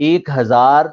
1000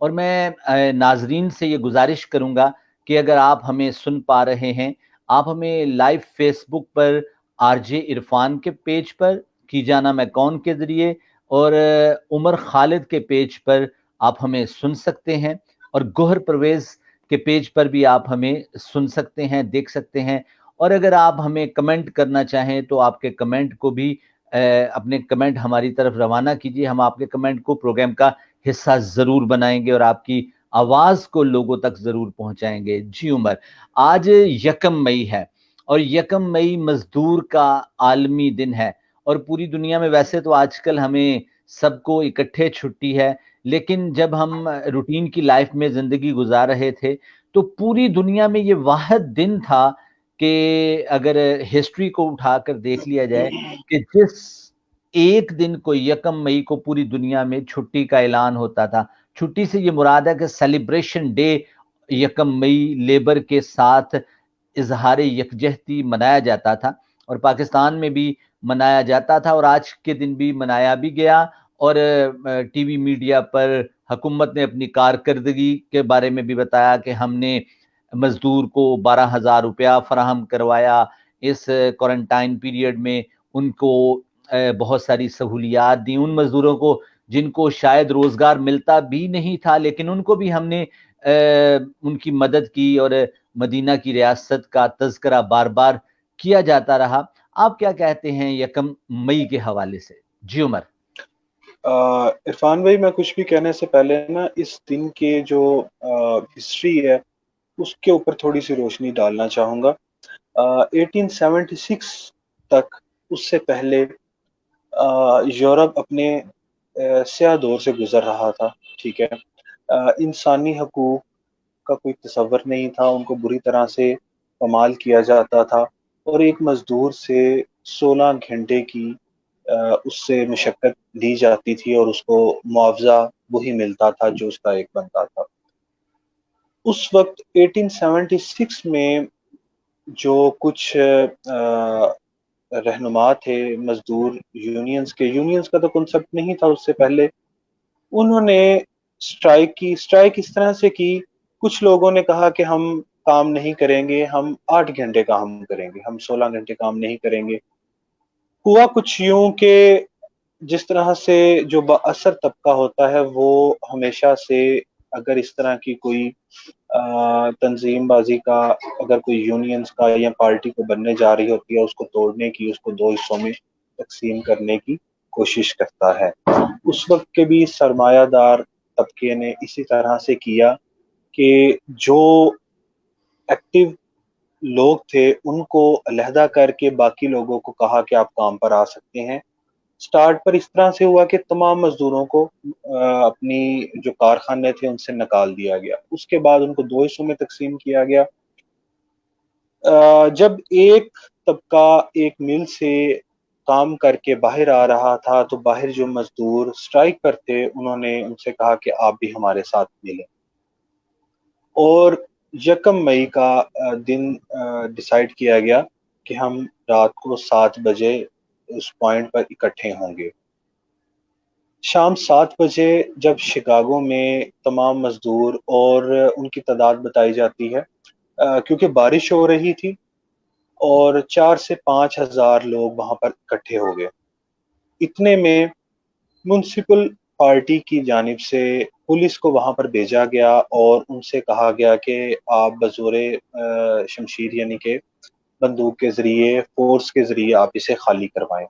اور میں ناظرین سے یہ گزارش کروں گا کہ اگر آپ ہمیں سن پا رہے ہیں، آپ ہمیں لائیو فیس بک پر آر جے عرفان کے پیج پر، کی جانا میں کون کے ذریعے، اور عمر خالد کے پیج پر آپ ہمیں سن سکتے ہیں، اور گوہر پرویز کے پیج پر بھی آپ ہمیں سن سکتے ہیں، دیکھ سکتے ہیں۔ اور اگر آپ ہمیں کمنٹ کرنا چاہیں تو آپ کے کمنٹ کو بھی اپنے کمنٹ ہماری طرف روانہ کیجیے، ہم آپ کے کمنٹ کو پروگرام کا حصہ ضرور بنائیں گے اور آپ کی آواز کو لوگوں تک ضرور پہنچائیں گے۔ جی عمر، آج 1 مئی ہے، اور 1 مئی مزدور کا عالمی دن ہے، اور پوری دنیا میں ویسے تو آج کل ہمیں سب کو اکٹھے چھٹی ہے، لیکن جب ہم روٹین کی لائف میں زندگی گزار رہے تھے تو پوری دنیا میں یہ واحد دن تھا کہ اگر ہسٹری کو اٹھا کر دیکھ لیا جائے کہ جس ایک دن کو 1 مئی کو پوری دنیا میں چھٹی کا اعلان ہوتا تھا۔ چھٹی سے یہ مراد ہے کہ سیلیبریشن ڈے 1 مئی لیبر کے ساتھ اظہار یکجہتی منایا جاتا تھا، اور پاکستان میں بھی منایا جاتا تھا، اور آج کے دن بھی منایا بھی گیا، اور ٹی وی میڈیا پر حکومت نے اپنی کارکردگی کے بارے میں بھی بتایا کہ ہم نے مزدور کو 12,000 روپیہ فراہم کروایا اس کوارنٹائن پیریڈ میں، ان کو بہت ساری سہولیات دی، ان مزدوروں کو جن کو شاید روزگار ملتا بھی نہیں تھا، لیکن ان کو بھی ہم نے ان کی مدد کی، اور مدینہ کی ریاست کا تذکرہ بار بار کیا جاتا رہا۔ آپ کیا کہتے ہیں 1 مئی کے حوالے سے؟ جی عمر۔ عرفان بھائی، میں کچھ بھی کہنے سے پہلے نا اس دن کے جو ہسٹری ہے اس کے اوپر تھوڑی سی روشنی ڈالنا چاہوں گا۔ 1876 تک، اس سے پہلے یورپ اپنے سیاہ دور سے گزر رہا تھا، ٹھیک ہے۔ انسانی حقوق کا کوئی تصور نہیں تھا، ان کو بری طرح سے پامال کیا جاتا تھا، اور ایک مزدور سے 16 گھنٹے کی اس سے مشقت لی جاتی تھی، اور اس کو معاوضہ وہی ملتا تھا جو اس کا ایک بنتا تھا۔ اس وقت 1876 میں جو کچھ رہنما تھے مزدور یونینز کا تو کنسپٹ نہیں تھا اس سے پہلے، انہوں نے اسٹرائک اس طرح سے کی۔ کچھ لوگوں نے کہا کہ ہم کام نہیں کریں گے، ہم 8 گھنٹے کام کریں گے، ہم 16 گھنٹے کام نہیں کریں گے۔ ہوا کچھ یوں کہ جس طرح سے جو با اثر طبقہ ہوتا ہے وہ ہمیشہ سے، اگر اس طرح کی کوئی تنظیم بازی کا، اگر کوئی یونینز کا یا پارٹی کو بننے جا رہی ہوتی ہے، اس کو توڑنے کی، اس کو 2 حصوں میں تقسیم کرنے کی کوشش کرتا ہے۔ اس وقت کے بھی سرمایہ دار طبقے نے اسی طرح سے کیا کہ جو ایکٹیو لوگ تھے ان کو علیحدہ کر کے باقی لوگوں کو کہا کہ آپ کام پر آ سکتے ہیں۔ سٹارٹ پر اس طرح سے ہوا کہ تمام مزدوروں کو اپنی جو کارخانے تھے ان سے نکال دیا گیا، اس کے بعد ان کو 2 حصوں میں تقسیم کیا گیا۔ جب ایک طبقہ ایک مل سے کام کر کے باہر آ رہا تھا تو باہر جو مزدور سٹرائک پر تھے انہوں نے ان سے کہا کہ آپ بھی ہمارے ساتھ ملیں، اور 1 مئی کا دن ڈیسائیڈ کیا گیا کہ ہم رات کو 7 بجے اس پوائنٹ پر اکٹھے ہوں گے۔ شام 7 بجے جب شکاگو میں تمام مزدور، اور ان کی تعداد بتائی جاتی ہے کیونکہ بارش ہو رہی تھی، اور 4 سے 5 ہزار لوگ وہاں پر اکٹھے ہو گئے۔ اتنے میں میونسپل پارٹی کی جانب سے پولیس کو وہاں پر بھیجا گیا، اور ان سے کہا گیا کہ آپ بزور شمشیر یعنی کہ بندوق کے ذریعے، فورس کے ذریعے آپ اسے خالی کروائیں۔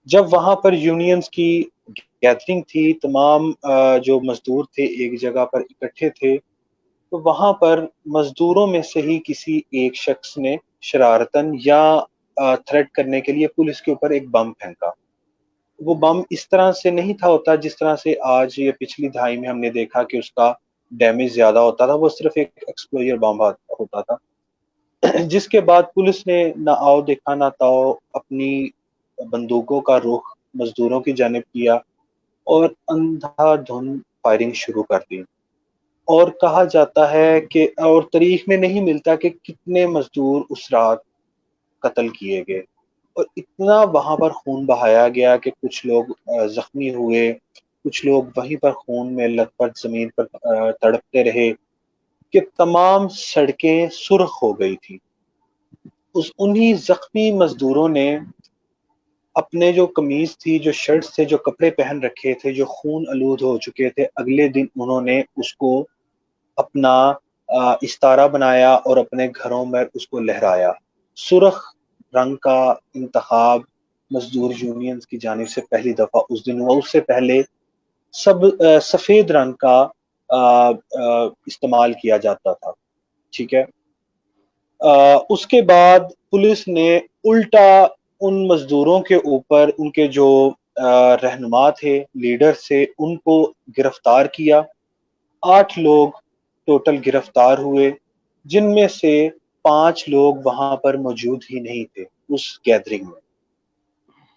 جب وہاں پر یونینز کی گیدرنگ تھی، تمام جو مزدور تھے ایک جگہ پر اکٹھے تھے، تو وہاں پر مزدوروں میں سے ہی کسی ایک شخص نے شرارتاً یا تھریٹ کرنے کے لیے پولیس کے اوپر ایک بم پھینکا۔ وہ بم اس طرح سے نہیں تھا ہوتا جس طرح سے آج یا پچھلی دہائی میں ہم نے دیکھا کہ اس کا ڈیمیج زیادہ ہوتا تھا، وہ صرف ایک ایکسپلوژر بم ہوتا تھا، جس کے بعد پولیس نے نہ آؤ دیکھا نہ تاؤ اپنی بندوقوں کا رخ مزدوروں کی جانب کیا، اور اندھا دھند فائرنگ شروع کر دی۔ اور کہا جاتا ہے کہ، اور تاریخ میں نہیں ملتا کہ کتنے مزدور اس رات قتل کیے گئے، اور اتنا وہاں پر خون بہایا گیا کہ کچھ لوگ زخمی ہوئے، کچھ لوگ وہیں پر خون میں لت پت زمین پر تڑپتے رہے کہ تمام سڑکیں سرخ ہو گئی تھی۔ انہی زخمی مزدوروں نے اپنے جو قمیض تھی، جو شرٹس تھے، جو کپڑے پہن رکھے تھے، جو خون آلود ہو چکے تھے، اگلے دن انہوں نے اس کو اپنا استارہ بنایا اور اپنے گھروں میں اس کو لہرایا۔ سرخ رنگ کا انتخاب مزدور یونینز کی جانب سے پہلی دفعہ اس دن ہوا، اس سے پہلے سفید رنگ کا استعمال کیا جاتا تھا۔ ٹھیک ہے، اس کے بعد پولیس نے الٹا ان مزدوروں کے اوپر، ان کے جو رہنما تھے، لیڈر تھے، ان کو گرفتار کیا۔ 8 لوگ ٹوٹل گرفتار ہوئے، جن میں سے 5 لوگ وہاں پر موجود ہی نہیں تھے اس گیدرنگ میں۔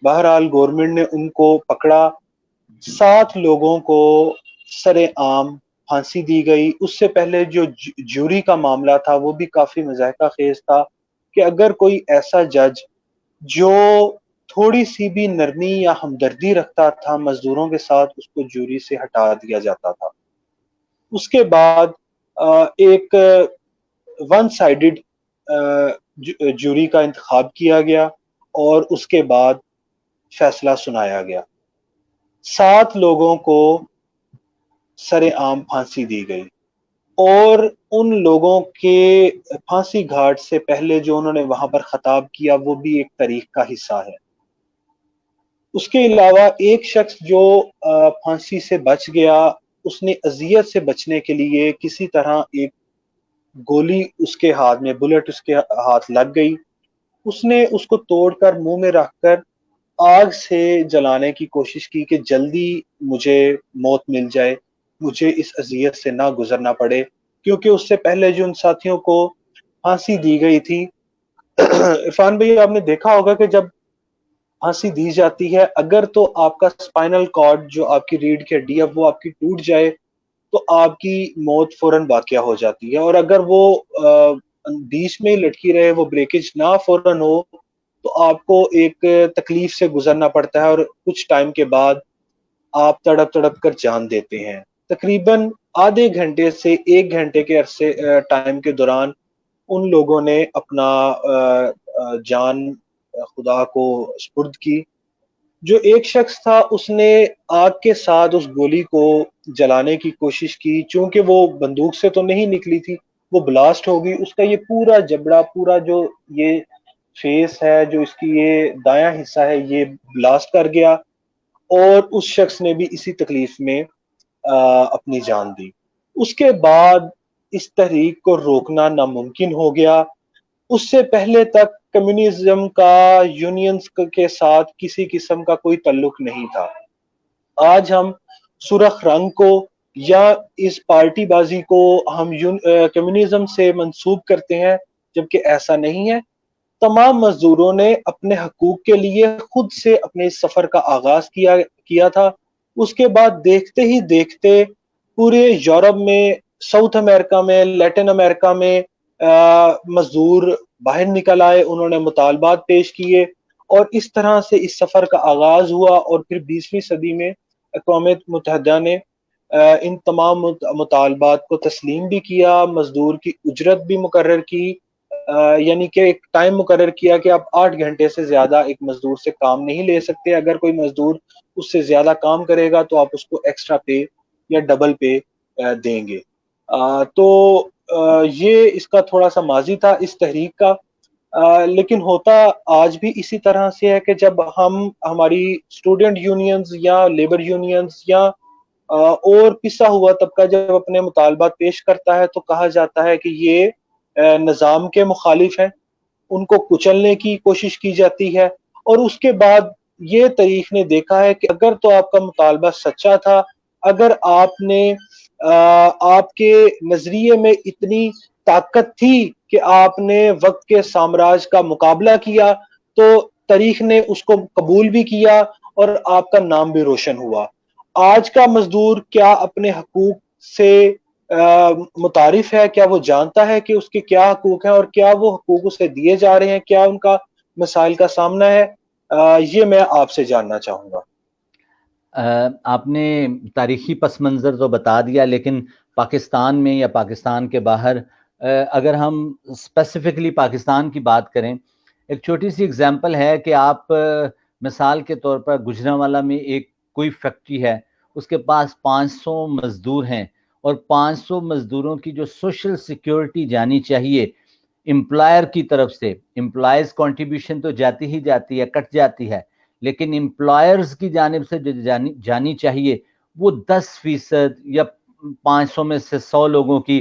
بہرحال گورنمنٹ نے ان کو پکڑا، 7 لوگوں کو سر عام پھانسی دی گئی۔ اس سے پہلے جو جوری کا معاملہ تھا وہ بھی کافی مضحکہ خیز تھا کہ اگر کوئی ایسا جج جو تھوڑی سی بھی نرمی یا ہمدردی رکھتا تھا مزدوروں کے ساتھ، اس کو جوری سے ہٹا دیا جاتا تھا۔ اس کے بعد ایک ون سائیڈڈ جوری کا انتخاب کیا گیا اور اس کے بعد فیصلہ سنایا گیا۔ 7 لوگوں کو سر عام پھانسی دی گئی، اور ان لوگوں کے پھانسی گھاٹ سے پہلے جو انہوں نے وہاں پر خطاب کیا وہ بھی ایک تاریخ کا حصہ ہے۔ اس کے علاوہ ایک شخص جو پھانسی سے بچ گیا، اس نے اذیت سے بچنے کے لیے کسی طرح ایک گولی اس کے ہاتھ میں، بلٹ اس کے ہاتھ لگ گئی، اس نے اس کو توڑ کر منہ میں رکھ کر آگ سے جلانے کی کوشش کی کہ جلدی مجھے موت مل جائے، مجھے اس اذیت سے نہ گزرنا پڑے، کیونکہ اس سے پہلے جو ان ساتھیوں کو پھانسی دی گئی تھی، عرفان بھائی آپ نے دیکھا ہوگا کہ جب پھانسی دی جاتی ہے، اگر تو آپ کا اسپائنل کارڈ جو آپ کی ریڑھ کی ہڈی ہے وہ آپ کی ٹوٹ جائے تو آپ کی موت فوراً واقع ہو جاتی ہے، اور اگر وہ بیچ میں لٹکی رہے، وہ بریکج نہ فوراً ہو، تو آپ کو ایک تکلیف سے گزرنا پڑتا ہے اور کچھ ٹائم کے بعد آپ تڑپ تڑپ کر جان دیتے ہیں۔ تقریباً آدھے گھنٹے سے 1 گھنٹے کے عرصے ٹائم کے دوران ان لوگوں نے اپنا جان خدا کو سپرد کی۔ جو ایک شخص تھا اس نے آگ کے ساتھ اس گولی کو جلانے کی کوشش کی، چونکہ وہ بندوق سے تو نہیں نکلی تھی، وہ بلاسٹ ہو گئی، اس کا یہ پورا جبڑا، پورا جو یہ فیس ہے، جو اس کی یہ دایاں حصہ ہے، یہ بلاسٹ کر گیا، اور اس شخص نے بھی اسی تکلیف میں اپنی جان دی۔ اس کے بعد اس تحریک کو روکنا ناممکن ہو گیا۔ اس سے پہلے تک کمیونزم کا یونینز کے ساتھ کسی قسم کا کوئی تعلق نہیں تھا۔ آج ہم سرخ رنگ کو یا اس پارٹی بازی کو ہم کمیونزم سے منسوب کرتے ہیں، جبکہ ایسا نہیں ہے۔ تمام مزدوروں نے اپنے حقوق کے لیے خود سے اپنے اس سفر کا آغاز کیا تھا۔ اس کے بعد دیکھتے ہی دیکھتے پورے یورپ میں، ساؤتھ امریکہ میں، لیٹن امریکہ میں مزدور باہر نکل آئے، انہوں نے مطالبات پیش کیے، اور اس طرح سے اس سفر کا آغاز ہوا، اور پھر 20ویں صدی میں اقوام متحدہ نے ان تمام مطالبات کو تسلیم بھی کیا، مزدور کی اجرت بھی مقرر کی، یعنی کہ ایک ٹائم مقرر کیا کہ آپ 8 گھنٹے سے زیادہ ایک مزدور سے کام نہیں لے سکتے، اگر کوئی مزدور اس سے زیادہ کام کرے گا تو آپ اس کو ایکسٹرا پے یا ڈبل پے دیں گے۔ تو یہ اس کا تھوڑا سا ماضی تھا اس تحریک کا، لیکن ہوتا آج بھی اسی طرح سے ہے کہ جب ہماری اسٹوڈنٹ یونینز یا لیبر یونینز یا اور پسا ہوا طبقہ جب اپنے مطالبات پیش کرتا ہے تو کہا جاتا ہے کہ یہ نظام کے مخالف ہیں، ان کو کچلنے کی کوشش کی جاتی ہے، اور اس کے بعد یہ تاریخ نے دیکھا ہے کہ اگر تو آپ کا مطالبہ سچا تھا، اگر آپ کے نظریے میں اتنی طاقت تھی کہ آپ نے وقت کے سامراج کا مقابلہ کیا، تو تاریخ نے اس کو قبول بھی کیا اور آپ کا نام بھی روشن ہوا۔ آج کا مزدور کیا اپنے حقوق سے متعارف ہے؟ کیا وہ جانتا ہے کہ اس کے کیا حقوق ہیں اور کیا وہ حقوق اسے دیے جا رہے ہیں؟ کیا ان کا مسائل کا سامنا ہے؟ یہ میں آپ سے جاننا چاہوں گا۔ آپ نے تاریخی پس منظر تو بتا دیا، لیکن پاکستان میں یا پاکستان کے باہر اگر ہم اسپیسیفکلی پاکستان کی بات کریں، ایک چھوٹی سی اگزامپل ہے کہ آپ مثال کے طور پر گجرانوالہ میں ایک کوئی فیکٹری ہے، اس کے پاس 500 مزدور ہیں، اور 500 مزدوروں کی جو سوشل سیکیورٹی جانی چاہیے امپلائر کی طرف سے، امپلائز کنٹریبیوشن تو جاتی ہی جاتی ہے، کٹ جاتی ہے، لیکن امپلائرز کی جانب سے جو جانی چاہیے وہ 10% یا 500 میں سے 100 لوگوں کی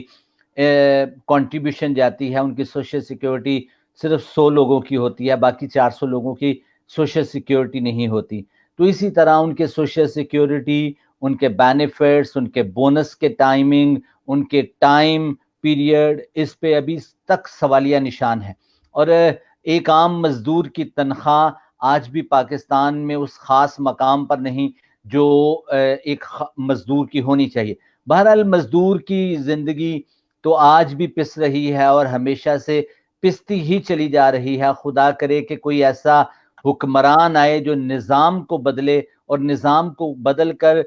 کنٹریبیوشن جاتی ہے، ان کی سوشل سیکیورٹی صرف 100 لوگوں کی ہوتی ہے، باقی 400 لوگوں کی سوشل سیکیورٹی نہیں ہوتی۔ تو اسی طرح ان کے سوشل سیکیورٹی، ان کے بینیفٹس، ان کے بونس کے ٹائمنگ، ان کے ٹائم پیریڈ، اس پہ ابھی تک سوالیہ نشان ہے۔ اور ایک عام مزدور کی تنخواہ آج بھی پاکستان میں اس خاص مقام پر نہیں جو ایک مزدور کی ہونی چاہیے۔ بہرحال مزدور کی زندگی تو آج بھی پس رہی ہے اور ہمیشہ سے پستی ہی چلی جا رہی ہے۔ خدا کرے کہ کوئی ایسا حکمران آئے جو نظام کو بدلے، اور نظام کو بدل کر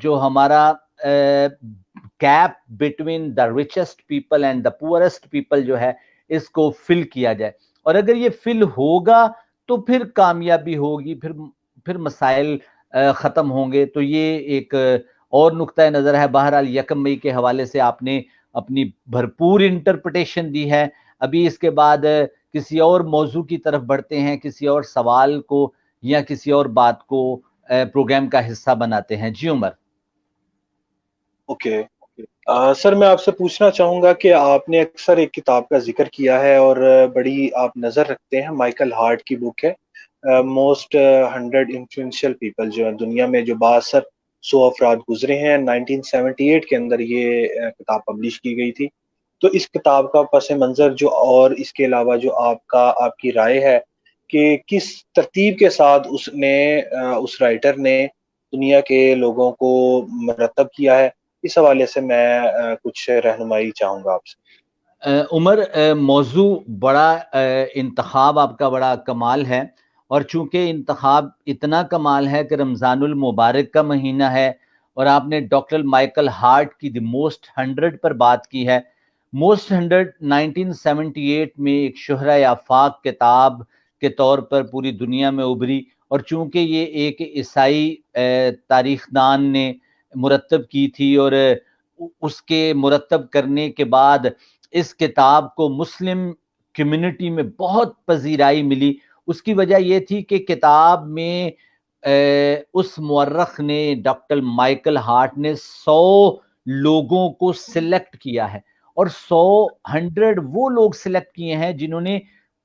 جو ہمارا gap between the richest people and the poorest people جو ہے اس کو فل کیا جائے، اور اگر یہ فل ہوگا تو پھر کامیابی ہوگی، پھر مسائل ختم ہوں گے۔ تو یہ ایک اور نقطۂ نظر ہے۔ بہرحال 1 مئی کے حوالے سے آپ نے اپنی بھرپور انٹرپریٹیشن دی ہے۔ ابھی اس کے بعد کسی اور موضوع کی طرف بڑھتے ہیں، کسی اور سوال کو یا کسی اور بات کو پروگرام کا حصہ بناتے ہیں۔ جی عمر۔ اوکے سر، میں آپ سے پوچھنا چاہوں گا کہ آپ نے اکثر ایک کتاب کا ذکر کیا ہے اور بڑی آپ نظر رکھتے ہیں، مائیکل ہارٹ کی بک ہے موسٹ 100 انفلوئنشل پیپل، جو دنیا میں جو بااثر 100 افراد گزرے ہیں۔ 1978 کے اندر یہ کتاب پبلش کی گئی تھی۔ تو اس کتاب کا پس منظر جو، اور اس کے علاوہ جو آپ کی رائے ہے کہ کس ترتیب کے ساتھ اس رائٹر نے دنیا کے لوگوں کو مرتب کیا ہے، اس حوالے سے میں کچھ رہنمائی چاہوں گا آپ سے۔ عمر، موضوع بڑا، انتخاب آپ کا بڑا کمال ہے، اور چونکہ انتخاب اتنا کمال ہے کہ رمضان المبارک کا مہینہ ہے، اور آپ نے ڈاکٹر مائیکل ہارٹ کی دی موسٹ 100 پر بات کی ہے۔ موسٹ 100 1978 میں ایک شہرۂ آفاق کتاب کے طور پر پوری دنیا میں ابھری، اور چونکہ یہ ایک عیسائی تاریخ دان نے مرتب کی تھی، اور اس کے مرتب کرنے کے بعد اس کتاب کو مسلم کمیونٹی میں بہت پذیرائی ملی۔ اس کی وجہ یہ تھی کہ کتاب میں اس مورخ نے، ڈاکٹر مائیکل ہارٹ نے 100 لوگوں کو سلیکٹ کیا ہے، اور 100 وہ لوگ سلیکٹ کیے ہیں جنہوں نے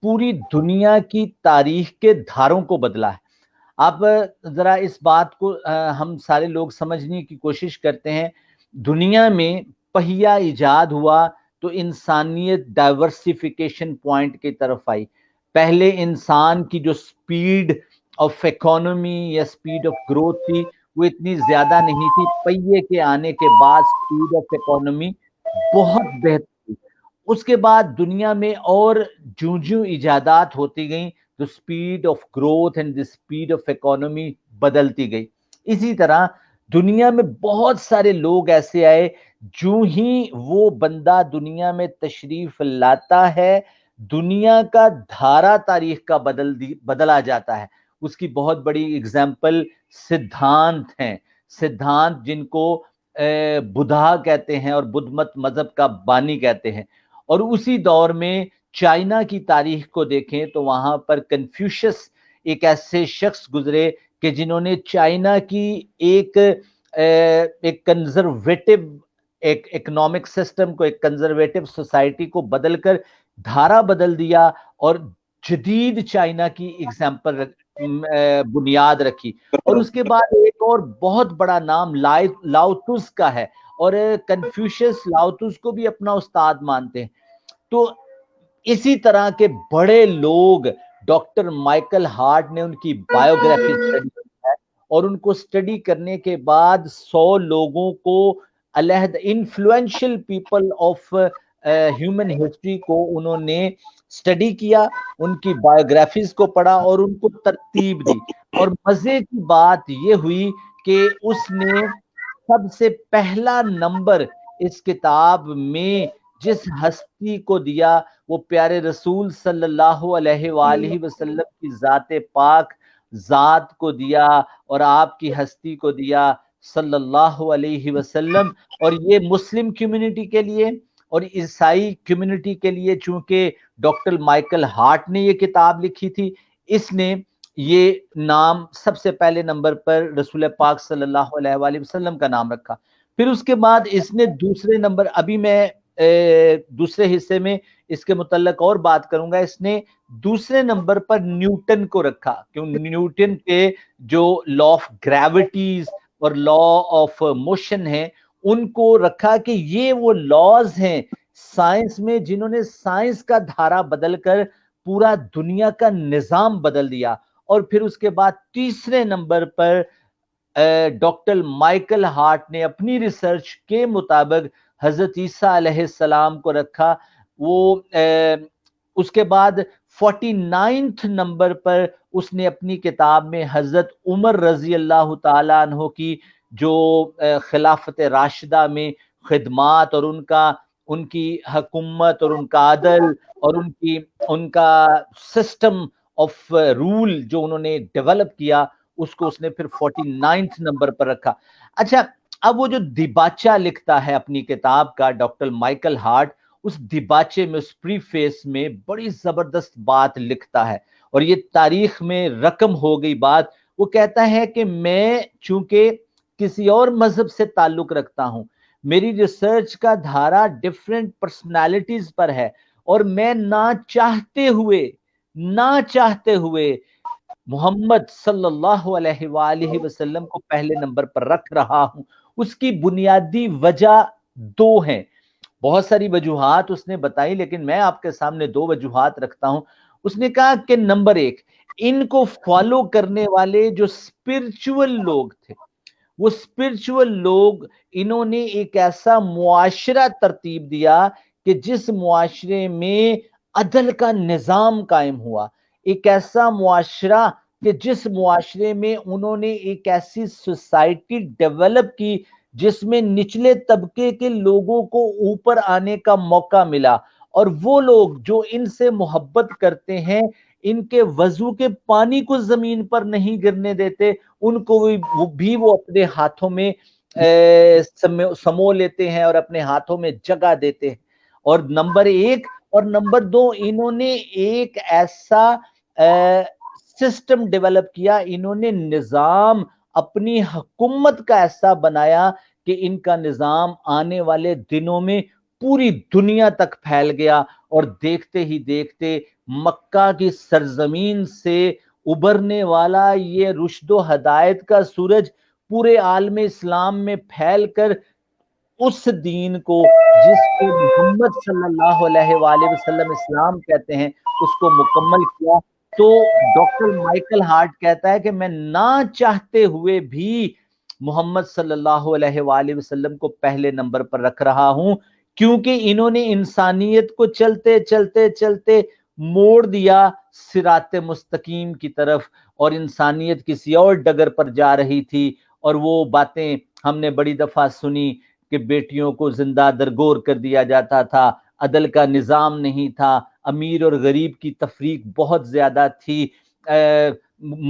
پوری دنیا کی تاریخ کے دھاروں کو بدلا ہے۔ آپ ذرا اس بات کو ہم سارے لوگ سمجھنے کی کوشش کرتے ہیں۔ دنیا میں پہیہ ایجاد ہوا تو انسانیت ڈائیورسیفیکیشن پوائنٹ کی طرف آئی۔ پہلے انسان کی جو سپیڈ آف اکانومی یا سپیڈ آف گروتھ تھی وہ اتنی زیادہ نہیں تھی۔ پہیے کے آنے کے بعد سپیڈ آف اکانومی بہت بہتر تھی۔ اس کے بعد دنیا میں اور جوں ایجادات ہوتی گئیں تو speed of growth and the speed of economy بدلتی گئی۔ اسی طرح دنیا میں بہت سارے لوگ ایسے آئے، جو ہی وہ بندہ دنیا میں تشریف لاتا ہے دنیا کا دھارا تاریخ کا بدلا جاتا ہے۔ اس کی بہت بڑی اگزامپل سدھانت ہیں، سدھانت جن کو بدھا کہتے ہیں اور بدھ مت مذہب کا بانی کہتے ہیں۔ اور اسی دور میں چائنا کی تاریخ کو دیکھیں تو وہاں پر کنفیوشس ایک ایسے شخص گزرے کہ جنہوں نے چائنا کی ایک کنزرویٹو ایک اکنامک سسٹم کو، ایک کنزرویٹو سوسائٹی کو بدل کر دھارا بدل دیا، اور جدید چائنا کی ایگزامپل بنیاد رکھی۔ اور اس کے بعد ایک اور بہت بڑا نام لاؤتوس کا ہے، اور کنفیوشس لاؤتوس کو بھی اپنا استاد مانتے ہیں۔ تو اسی طرح کے بڑے لوگ، ڈاکٹر مائیکل ہارٹ نے ان کی بایوگرافی اسٹڈی کی ہے، اور ان کو اسٹڈی کرنے کے بعد 100 لوگوں کو علیحدہ influential people of human history کو انہوں نے اسٹڈی کیا، ان کی بایوگرافیز کو پڑھا اور ان کو ترتیب دی۔ اور مزے کی بات یہ ہوئی کہ اس نے سب سے پہلا نمبر اس کتاب میں جس ہستی کو دیا وہ پیارے رسول صلی اللہ علیہ وآلہ وسلم کی ذات پاک ذات کو دیا اور آپ کی ہستی کو دیا صلی اللہ علیہ وسلم. اور یہ مسلم کمیونٹی کے لیے اور عیسائی کمیونٹی کے لیے، چونکہ ڈاکٹر مائیکل ہارٹ نے یہ کتاب لکھی تھی، اس نے یہ نام سب سے پہلے نمبر پر رسول پاک صلی اللہ علیہ وآلہ وسلم کا نام رکھا. پھر اس کے بعد اس نے دوسرے نمبر، ابھی میں دوسرے حصے میں اس کے متعلق اور بات کروں گا، اس نے دوسرے نمبر پر نیوٹن کو رکھا، کیوں نیوٹن کے جو لا آف گریوٹیز اور لا آف موشن ہیں ان کو رکھا کہ یہ وہ لاز ہیں سائنس میں جنہوں نے سائنس کا دھارا بدل کر پورا دنیا کا نظام بدل دیا. اور پھر اس کے بعد تیسرے نمبر پر ڈاکٹر مائیکل ہارٹ نے اپنی ریسرچ کے مطابق حضرت عیسیٰ علیہ السلام کو رکھا. وہ اس کے بعد 49 نمبر پر اس نے اپنی کتاب میں حضرت عمر رضی اللہ تعالیٰ عنہ کی جو خلافت راشدہ میں خدمات اور ان کی حکومت اور ان کا عدل اور ان کا سسٹم آف رول جو انہوں نے ڈیولپ کیا، اس کو اس نے پھر 49 نمبر پر رکھا. اچھا، اب وہ جو دیباچہ لکھتا ہے اپنی کتاب کا ڈاکٹر مائیکل ہارٹ، اس دیباچے میں، اس پریفیس میں بڑی زبردست بات لکھتا ہے اور یہ تاریخ میں رقم ہو گئی بات. وہ کہتا ہے کہ میں چونکہ کسی اور مذہب سے تعلق رکھتا ہوں، میری ریسرچ کا دھارا ڈیفرنٹ پرسنالٹیز پر ہے، اور میں نہ چاہتے ہوئے محمد صلی اللہ علیہ وآلہ وسلم کو پہلے نمبر پر رکھ رہا ہوں. اس کی بنیادی وجہ دو ہیں، بہت ساری وجوہات اس نے بتائی لیکن میں آپ کے سامنے دو وجوہات رکھتا ہوں. اس نے کہا کہ نمبر ایک، ان کو فالو کرنے والے جو اسپرچول لوگ تھے، وہ اسپرچول لوگ، انہوں نے ایک ایسا معاشرہ ترتیب دیا کہ جس معاشرے میں عدل کا نظام قائم ہوا، ایک ایسا معاشرہ کہ جس معاشرے میں انہوں نے ایک ایسی سوسائٹی ڈیولپ کی جس میں نچلے طبقے کے لوگوں کو اوپر آنے کا موقع ملا، اور وہ لوگ جو ان سے محبت کرتے ہیں ان کے وضو کے پانی کو زمین پر نہیں گرنے دیتے، ان کو بھی وہ اپنے ہاتھوں میں سمو لیتے ہیں اور اپنے ہاتھوں میں جگہ دیتے ہیں. اور نمبر ایک اور نمبر دو، انہوں نے ایک ایسا سسٹم ڈیولپ کیا، انہوں نے نظام اپنی حکومت کا ایسا بنایا کہ ان کا نظام آنے والے دنوں میں پوری دنیا تک پھیل گیا، اور دیکھتے ہی دیکھتے مکہ کی سرزمین سے ابھرنے والا یہ رشد و ہدایت کا سورج پورے عالم اسلام میں پھیل کر اس دین کو جس کو محمد صلی اللہ علیہ وآلہ وسلم اسلام کہتے ہیں اس کو مکمل کیا. تو ڈاکٹر مائیکل ہارٹ کہتا ہے کہ میں نہ چاہتے ہوئے بھی محمد صلی اللہ علیہ وآلہ وسلم کو پہلے نمبر پر رکھ رہا ہوں، کیونکہ انہوں نے انسانیت کو چلتے چلتے چلتے موڑ دیا صراط مستقیم کی طرف، اور انسانیت کسی اور ڈگر پر جا رہی تھی. اور وہ باتیں ہم نے بڑی دفعہ سنی کہ بیٹیوں کو زندہ درگور کر دیا جاتا تھا، عدل کا نظام نہیں تھا، امیر اور غریب کی تفریق بہت زیادہ تھی،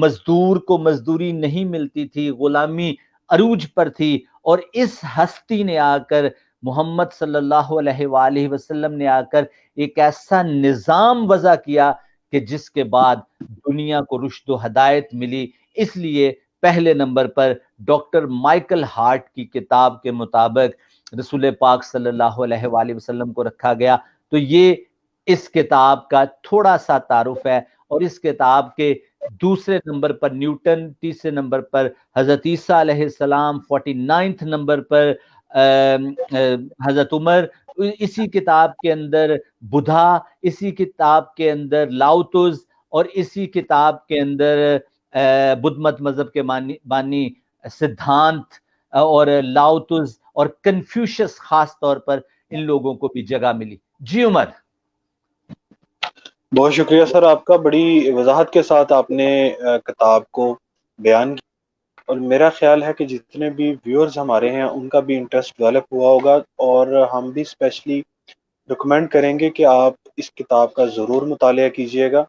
مزدور کو مزدوری نہیں ملتی تھی، غلامی عروج پر تھی. اور اس ہستی نے آ کر، محمد صلی اللہ علیہ وآلہ وسلم نے آ کر ایک ایسا نظام وضع کیا کہ جس کے بعد دنیا کو رشد و ہدایت ملی. اس لیے پہلے نمبر پر ڈاکٹر مائیکل ہارٹ کی کتاب کے مطابق رسول پاک صلی اللہ علیہ وآلہ وسلم کو رکھا گیا. تو یہ اس کتاب کا تھوڑا سا تعارف ہے. اور اس کتاب کے دوسرے نمبر پر نیوٹن، تیسرے نمبر پر حضرت عیسیٰ علیہ السلام، 49 نمبر پر حضرت عمر، اسی کتاب کے اندر بدھا، اسی کتاب کے اندر لاؤتز، اور اسی کتاب کے اندر بدھ مت مذہب کے بانی سدھانت اور لاؤتز اور کنفیوشس خاص طور پر ان لوگوں کو بھی جگہ ملی. جی عمر. بہت شکریہ سر آپ کا، بڑی وضاحت کے ساتھ آپ نے کتاب کو بیان اور میرا خیال ہے کہ جتنے بھی ویورز ہمارے ہیں ان کا بھی انٹرسٹ ڈیولپ ہوا ہوگا، اور ہم بھی اسپیشلی ریکمینڈ کریں گے کہ آپ اس کتاب کا ضرور مطالعہ کیجیے گا۔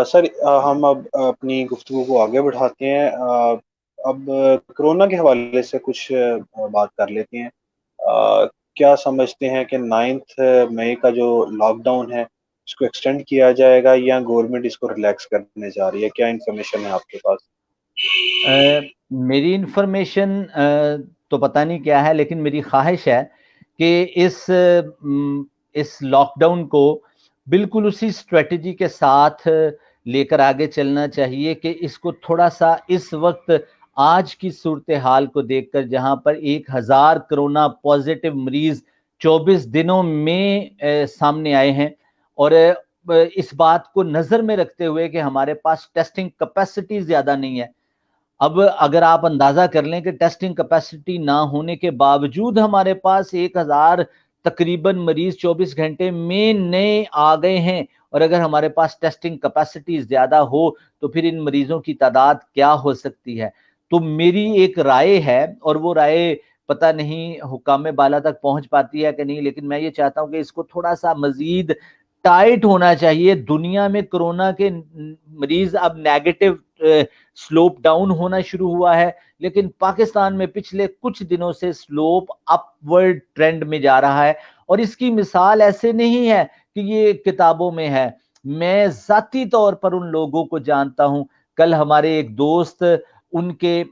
سر، ہم اب اپنی گفتگو کو آگے بڑھاتے ہیں۔ اب کرونا کے حوالے سے کچھ بات کر لیتے ہیں۔ کیا سمجھتے ہیں کہ 9 مئی کا جو لاک ڈاؤن ہے اس کو ایکسٹینڈ کیا جائے گا یا گورنمنٹ اس کو ریلیکس کرنے جا رہی ہے؟ کیا انفارمیشن ہے آپ کے پاس؟ میری انفارمیشن تو پتہ نہیں کیا ہے، لیکن میری خواہش ہے کہ اس لاک ڈاؤن کو بالکل اسی اسٹریٹجی کے ساتھ لے کر آگے چلنا چاہیے کہ اس کو تھوڑا سا اس وقت آج کی صورتحال کو دیکھ کر، جہاں پر 1000 کرونا پازیٹیو مریض 24 دنوں میں سامنے آئے ہیں، اور اس بات کو نظر میں رکھتے ہوئے کہ ہمارے پاس ٹیسٹنگ کیپیسٹی زیادہ نہیں ہے۔ اب اگر آپ اندازہ کر لیں کہ ٹیسٹنگ کیپیسٹی نہ ہونے کے باوجود ہمارے پاس 1000 تقریباً مریض 24 گھنٹے میں نئے آ گئے ہیں، اور اگر ہمارے پاس ٹیسٹنگ کیپیسٹی زیادہ ہو تو پھر ان مریضوں کی تعداد کیا ہو سکتی ہے؟ تو میری ایک رائے ہے، اور وہ رائے پتہ نہیں حکام بالا تک پہنچ پاتی ہے کہ نہیں، لیکن میں یہ چاہتا ہوں کہ اس کو تھوڑا سا مزید ٹائٹ ہونا چاہیے۔ دنیا میں کرونا کے مریض اب نیگیٹو سلوپ ڈاؤن ہونا شروع ہوا ہے، لیکن پاکستان میں پچھلے کچھ دنوں سے سلوپ اپ ورڈ ٹرینڈ میں جا رہا ہے، اور اس کی مثال ایسے نہیں ہے کہ یہ کتابوں میں ہے۔ میں ذاتی طور پر ان لوگوں کو جانتا ہوں۔ کل ہمارے ایک دوست، ان کے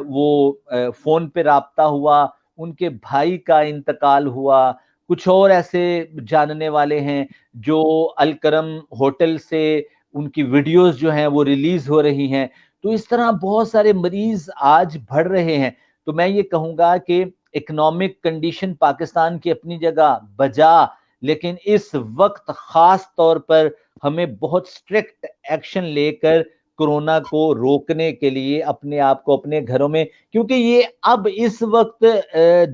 وہ فون پہ رابطہ ہوا، ان کے بھائی کا انتقال ہوا، کچھ اور ایسے جاننے والے ہیں جو الکرم ہوٹل سے ان کی ویڈیوز جو ہیں وہ ریلیز ہو رہی ہیں۔ تو اس طرح بہت سارے مریض آج بڑھ رہے ہیں۔ تو میں یہ کہوں گا کہ اکنامک کنڈیشن پاکستان کی اپنی جگہ بجا، لیکن اس وقت خاص طور پر ہمیں بہت سٹرکٹ ایکشن لے کر کرونا کو روکنے کے لیے اپنے آپ کو اپنے گھروں میں، کیونکہ یہ اب اس وقت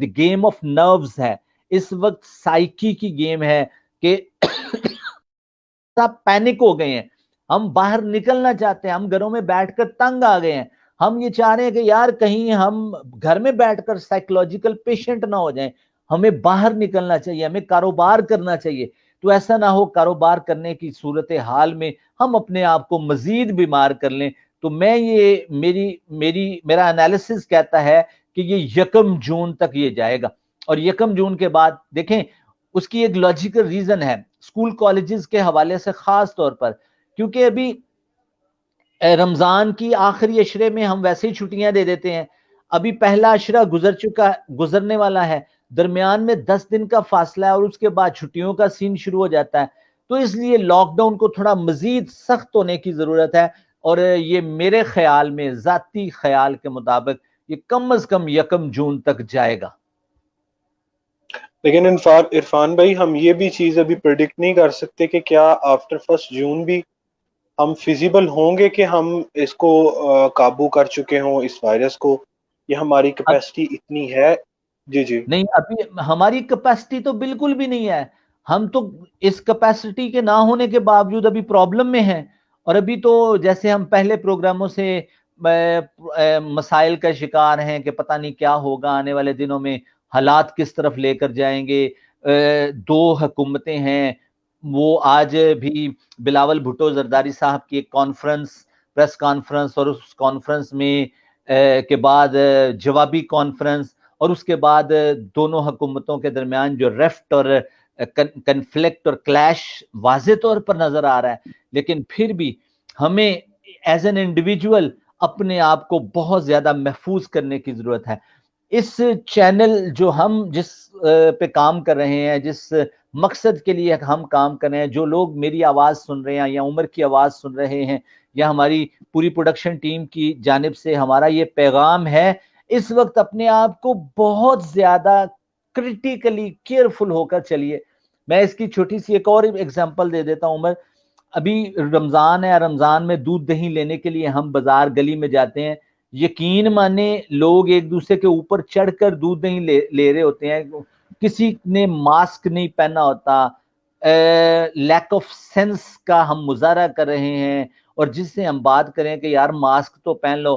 دی گیم آف نروز ہے، اس وقت سائیکی کی گیم ہے کہ سب پینک ہو گئے ہیں، ہم باہر نکلنا چاہتے ہیں، ہم گھروں میں بیٹھ کر تنگ آ گئے ہیں، ہم یہ چاہ رہے ہیں کہ یار کہیں ہم گھر میں بیٹھ کر سائیکولوجیکل پیشنٹ نہ ہو جائیں، ہمیں باہر نکلنا چاہیے، ہمیں کاروبار کرنا چاہیے۔ تو ایسا نہ ہو کاروبار کرنے کی صورتحال میں ہم اپنے آپ کو مزید بیمار کر لیں۔ تو میں یہ میرا انالیسس کہتا ہے کہ یہ 1 جون تک یہ جائے گا، اور 1 جون کے بعد دیکھیں اس کی ایک لاجیکل ریزن ہے اسکول کالجز کے حوالے سے، خاص طور پر کیونکہ ابھی رمضان کی آخری عشرے میں ہم ویسے ہی چھٹیاں دے دیتے ہیں، ابھی پہلا عشرہ گزرنے والا ہے، درمیان میں 10 دن کا فاصلہ ہے، اور اس کے بعد چھٹیوں کا سین شروع ہو جاتا ہے۔ تو اس لیے لاک ڈاؤن کو تھوڑا مزید سخت ہونے کی ضرورت ہے، اور یہ میرے خیال میں، ذاتی خیال کے مطابق، یہ کم از کم 1 جون تک جائے گا۔ لیکن عرفان بھائی، ہم یہ بھی چیز ابھی پریڈکٹ نہیں کر سکتے کہ کیا آفٹر 1 جون بھی ہم فیزیبل ہوں گے کہ ہم اس کو قابو کر چکے ہوں اس وائرس کو، یہ ہماری اب کیپیسٹی اتنی ہے؟ جی جی نہیں، ابھی ہماری کیپیسٹی تو بالکل بھی نہیں ہے، ہم تو اس کیپیسٹی کے نہ ہونے کے باوجود ابھی پرابلم میں ہیں، اور ابھی تو جیسے ہم پہلے پروگراموں سے مسائل کا شکار ہیں کہ پتہ نہیں کیا ہوگا آنے والے دنوں میں، حالات کس طرف لے کر جائیں گے۔ 2 حکومتیں ہیں، وہ آج بھی بلاول بھٹو زرداری صاحب کی ایک پریس کانفرنس، اور اس کانفرنس میں کے بعد جوابی کانفرنس، اور اس کے بعد دونوں حکومتوں کے درمیان جو ریفٹ اور کنفلکٹ اور کلیش واضح طور پر نظر آ رہا ہے، لیکن پھر بھی ہمیں ایز این انڈیویجول اپنے آپ کو بہت زیادہ محفوظ کرنے کی ضرورت ہے۔ اس چینل جو ہم جس پہ کام کر رہے ہیں، جس مقصد کے لیے ہم کام کر رہے ہیں، جو لوگ میری آواز سن رہے ہیں یا عمر کی آواز سن رہے ہیں، یا ہماری پوری پروڈکشن ٹیم کی جانب سے ہمارا یہ پیغام ہے، اس وقت اپنے آپ کو بہت زیادہ کرٹیکلی کیئرفل ہو کر چلیے۔ میں اس کی چھوٹی سی ایک اور ایگزامپل دے دیتا ہوں عمر۔ ابھی رمضان ہے، رمضان میں دودھ دہی لینے کے لیے ہم بازار گلی میں جاتے ہیں، یقین مانے لوگ ایک دوسرے کے اوپر چڑھ کر دودھ دہی لے رہے ہوتے ہیں، کسی نے ماسک نہیں پہنا ہوتا، لیک آف سینس کا ہم مظاہرہ کر رہے ہیں، اور جس سے ہم بات کریں کہ یار ماسک تو پہن لو،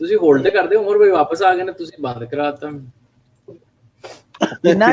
ਤੁਸੀਂ ਹੋਲਡ ਕਰਦੇ ਉਮਰ ਭਾਈ ਵਾਪਸ ਆ ਗਏ ਨੇ, ਤੁਸੀਂ ਬੰਦ ਕਰਾਤਾ। ਕਿੰਨਾ